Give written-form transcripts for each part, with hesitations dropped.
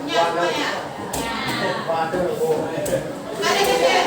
Punya semuanya. Ada gadget.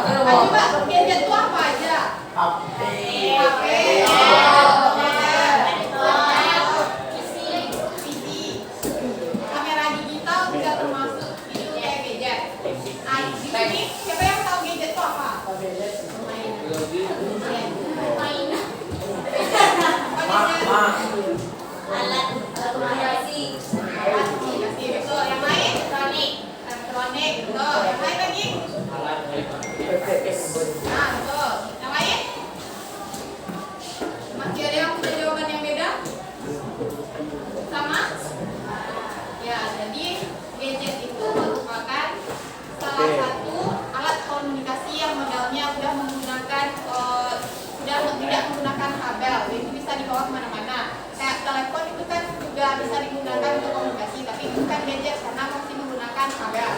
Coba gadget itu apa aja? HP. PC. Kamera digital juga termasuk itu kayak gadget. Di sini siapa yang tahu gadget itu apa? Alat komunikasi. Betul. Yang lain? Elektronik. Betul. Yang lain lagi? Nah, betul. Yang lain? Masih ada yang punya jawaban yang beda? Sama? Ya, jadi gadget itu merupakan salah satu alat komunikasi yang modalnya udah menggunakan udah tidak menggunakan kabel, jadi bisa dibawa kemana-mana. Kayak telepon itu kan juga bisa digunakan untuk komunikasi, tapi itu kan gadget karena masih menggunakan kabel.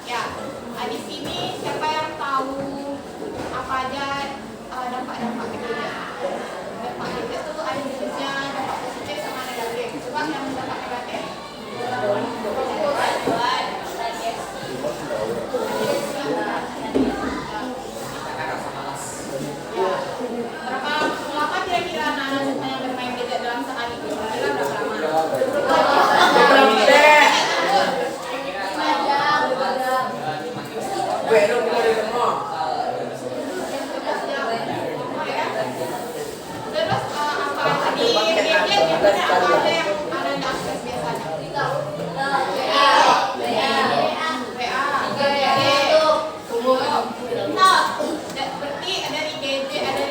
Ya, di sini siapa yang tahu apa aja dampak-dampak gadget? Dampak gadget itu ada jenisnya dampak positif sama negatif. Coba yang dampak negatif. Berapa lama kira-kira anak-anak yang bermain gadget dalam sehari? Kira-kira berapa lama? Terus apa di gadget itu apa aja yang anda akses biasanya? Berarti dari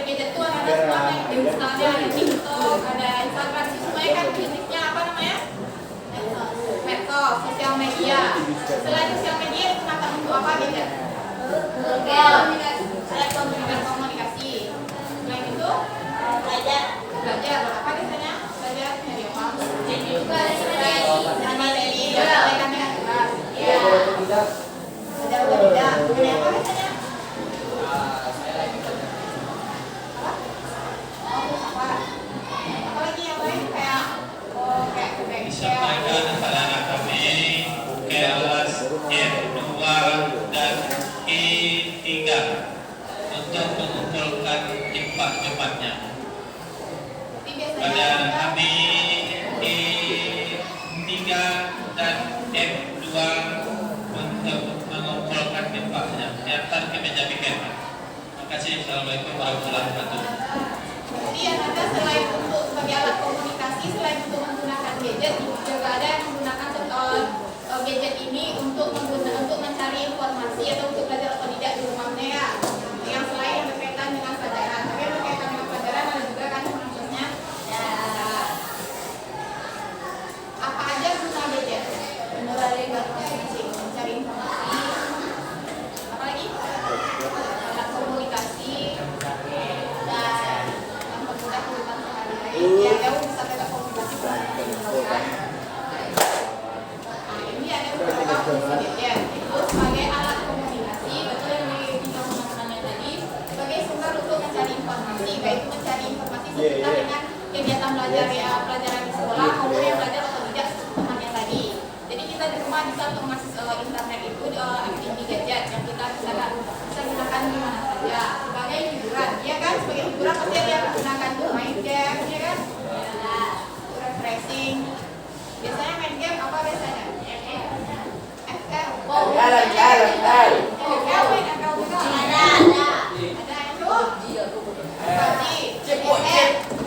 gadget tuh ada semuanya, misalnya ada TikTok, ada Instagram, semuanya kan jenisnya apa namanya? Medsos, sosial media. Selain sosial media digunakan untuk apa gadget? Alat komunikasi. Selain itu belajar apa biasanya? Belajar dari apa? Belajar otodidak. Kemudian apa biasanya? Apalagi yang lain kayak disampaikan anak-anak kami kelas F2 dan I3 untuk mengumpulkan cepat-cepatnya. Pada kami I3 dan F2 untuk mengumpulkan cepatnya. Biarkan kami jadikan. Terima kasih. Assalamualaikum warahmatullahi wabarakatuh. Jadi ada selain untuk sebagai alat komunikasi, selain untuk menggunakan gadget, juga ada yang menggunakan gadget ini untuk mencari informasi atau untuk belajar otodidak di rumahnya ya. Yang selain yang berkaitan dengan pelajaran, tapi yang berkaitan dengan pelajaran ada juga kan maksudnya. Apa aja guna gadget? Mencari informasi. Apalagi? Alat komunikasi. Dan mempermudah kehidupan sehari-hari. Ya, jauh bisa kita komunikasi. Ini ada beberapa fungsi gadget. Itu sebagai alat komunikasi, betul yang dibilang teman-temannya tadi, sebagai sumber untuk mencari informasi, baik itu mencari informasi seputar dengan kegiatan belajar ya, pelajaran di sekolah maupun yang belajar atau tidak temannya tadi. Jadi kita di rumah bisa untuk mengakses internet itu aktivitas gadget yang kita bisa gunakan di mana saja sebagai hiburan, ya kan? Sebagai hiburan pasti ada yang menggunakan main game, ya kan? Refreshing. Biasanya main game apa biasanya? FL. FL main FL juga. Ada itu.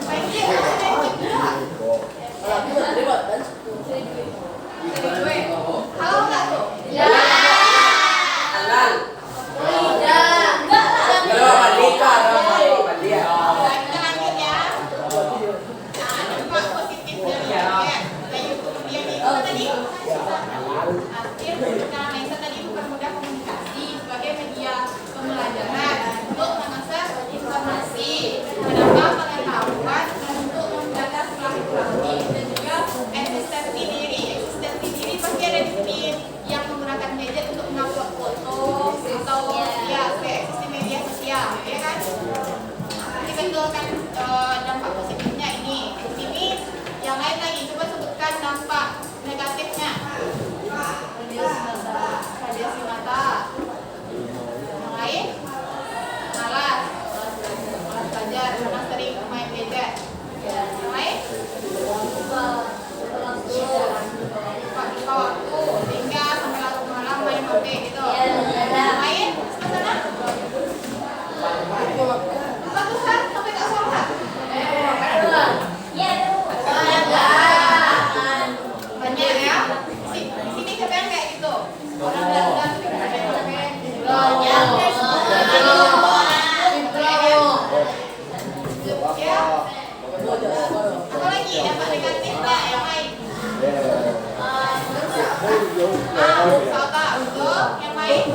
Main game ada juga. Halo enggak tuh? Ya. Halal. Tidak. Enggak lah. Kita lanjut ya. Sota untuk yang lain.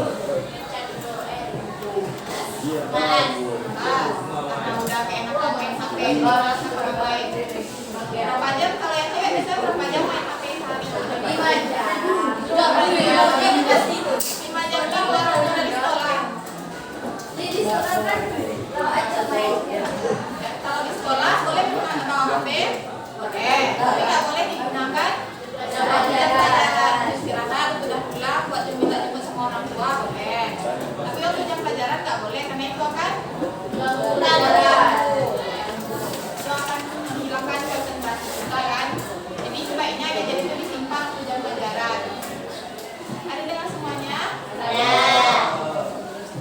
Karena udah keenakan main HP sama orang lain. Berapa jam kalau yang cewek biasanya berapa jam main HP sehari? 5 jam. Enggak boleh ya, dikasih itu. 5 jam kan baru dari sekolah. Di sekolah kan bawa aja main. Kalau di sekolah boleh menggunakan HP, boleh, tapi nggak boleh digunakan pelajaran. Istirahat, sudah pulang, buat jemput sama orang tua, boleh. Tapi waktu jam pelajaran nggak boleh, karena itu akan itu akan menghilangkan konsentrasi kita kan. Jadi sebaiknya gadget itu disimpan waktu jam pelajaran. Ada dengar semuanya?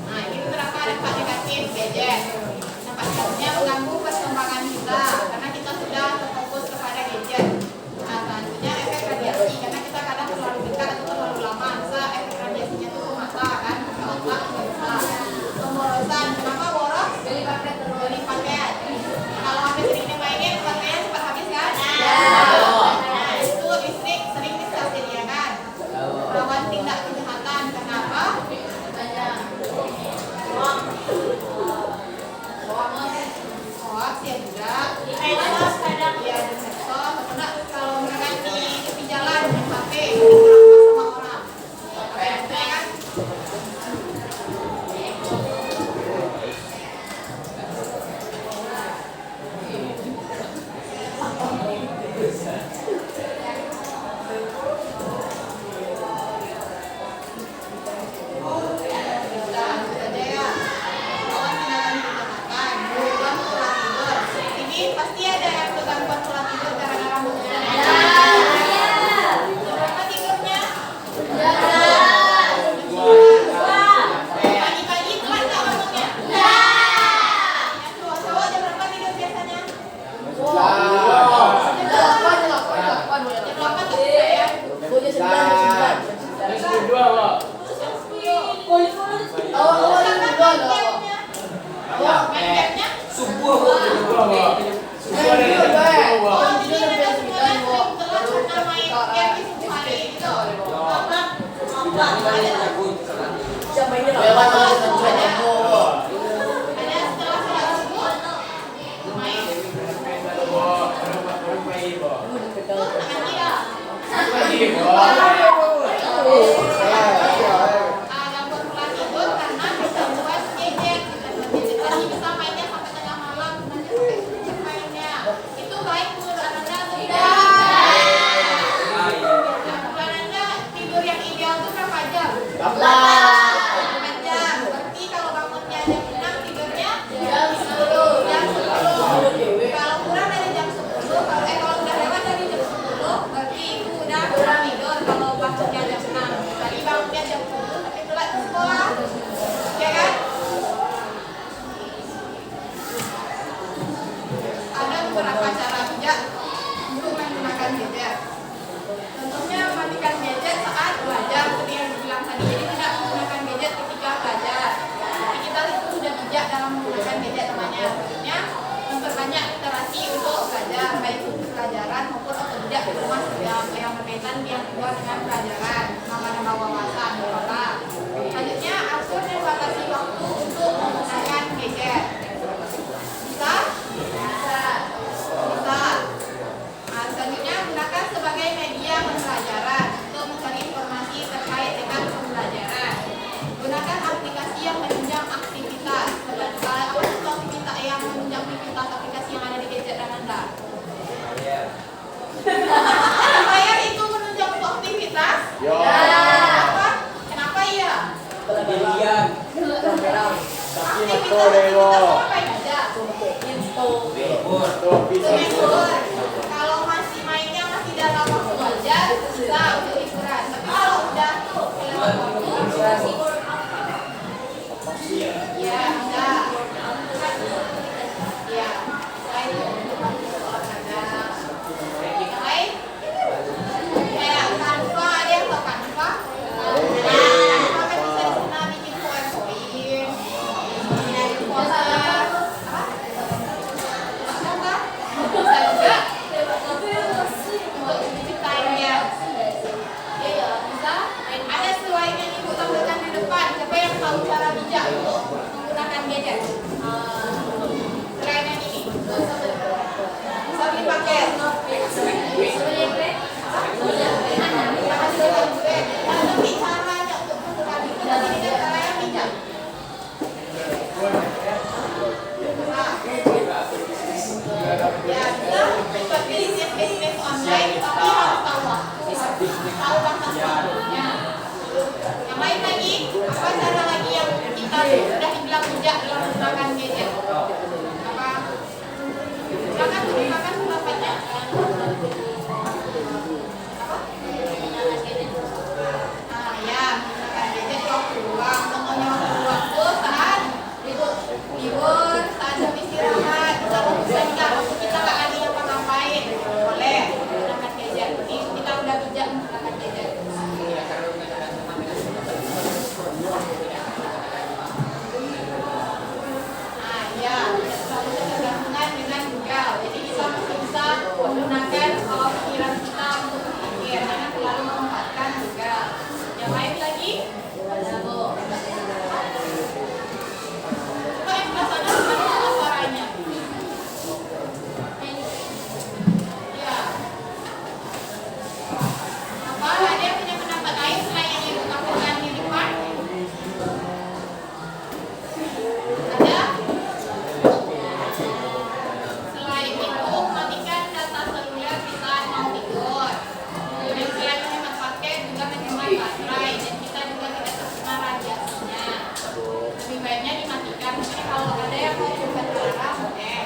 Nah, ini beberapa dampak negatif gadget. Dampak negatifnya mengganggu perkembangan kita karena kita sudah terfokus kepada gadget. Nah, selanjutnya efek radiasi karena kita kadang terlalu dekat atau terlalu lama, masa efek radiasinya itu ke mata kan, ke otak juga bisa. Pemborosan, kenapa boros? Beli paket. Kalau HP sering dimainin, baterainya cepat habis kan? Nah, itu listrik sering disediakan. Rawan tindak kejahatan, kenapa? Hoax ya juga. Di medsos kadang ya di medsos. Atau enggak kalau misalkan di tepi jalan main HP, kurang sama orang. Oke, itu ya kan? Ini pasti ada yang gangguan pola tidur karena rambut sudah naik. Berapa tidurnya? Pagi-pagi telat nggak bangunnya? Yang cowok-cowok jam berapa tidur biasanya? Jam 8 tuh ya? Main gamenya? Oh, jadi mereka semuanya sering telat karena main game di subuh hari gitu. Ada setelah sholat subuh main. Gangguan pola tidur karena gangguan gadget. Tadi bisa mainnya sampai tengah malam, nanti sampai subuh mainnya. Itu baik menurut Anda atau tidak? Menurut Anda tidur yang ideal itu berapa jam? 8 jam. Berarti kalau bangunnya jam 6 tidurnya jam 10. Kalau kurang dari jam 10, kalau udah lewat dari jam 10, berarti itu udah kurang tidur kalau bangunnya jam 6. Tadi bangunnya jam 10 tapi telat ke sekolah. Ya kan? Ada beberapa cara bijak untuk menggunakan gadget. Tentunya mematikan gadget saat belajar seperti yang dibilang tadi. Jadi tidak menggunakan gadget ketika belajar. Jadi kita itu sudah bijak dalam menggunakan gadget namanya. Selanjutnya memperbanyak literasi untuk belajar, baik untuk pelajaran maupun otodidak di rumah yang berkaitan yang kedua dengan pelajaran, menambah wawasan, kota. Selanjutnya atur dan batasi waktu untuk menggunakan gadget. Bisa? Bisa. Nah, selanjutnya gunakan sebagai media pembelajaran untuk mencari informasi terkait dengan pembelajaran. Gunakan aplikasi yang menunjang aktivitas. Apa itu aktivitas yang menunjang aktivitas aplikasi yang ada di gadget Anda? Bayar itu menunjang aktivitas. sudah dibilang bijak dalam menggunakan gadget. Apa? Silakan gunakan pendapatnya. Apa? Ah ya, menggunakan gadget waktu luang. Contohnya waktu luang tuh saat libur, saat jam istirahat, saat waktu senggang, waktu kita nggak ada yang ngapain, boleh menggunakan gadget. Ini kita udah bijak menggunakan gadget. Nah ya, selalu ketergantungan dengan Google. Jadi kita masih bisa menggunakan pikiran kita untuk berpikir, jangan terlalu memanfaatkan Google. Yang lain lagi? Coba yang sebelah sana gimana suaranya? Ya. Apa ada yang punya pendapat lain selain yang ibu katakan di depan? Ada? Selain itu, matikan data seluler di saat mau tidur. Kemudian selain menghemat paket juga menghemat baterai dan kita juga tidak terkena radiasinya. Lebih baiknya dimatikan. Mungkin kalau ada yang mau coba dilarang, boleh.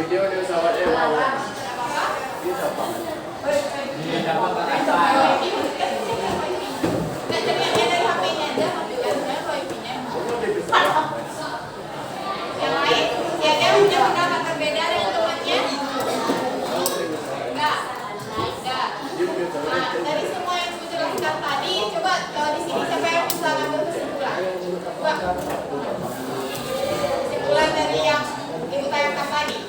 Dia Tidak apa-apa? Nggak jadinya dari HP-nya aja, matikan saya wifi-nya. Yang lain, tiada yang punya pendapat berbeda dengan temannya? Enggak. Nah, dari semua yang Ibu jelaskan tadi, coba di sini siapa yang bisa ngambil kesimpulan? Coba. Kesimpulan dari yang Ibu tanyakan tadi.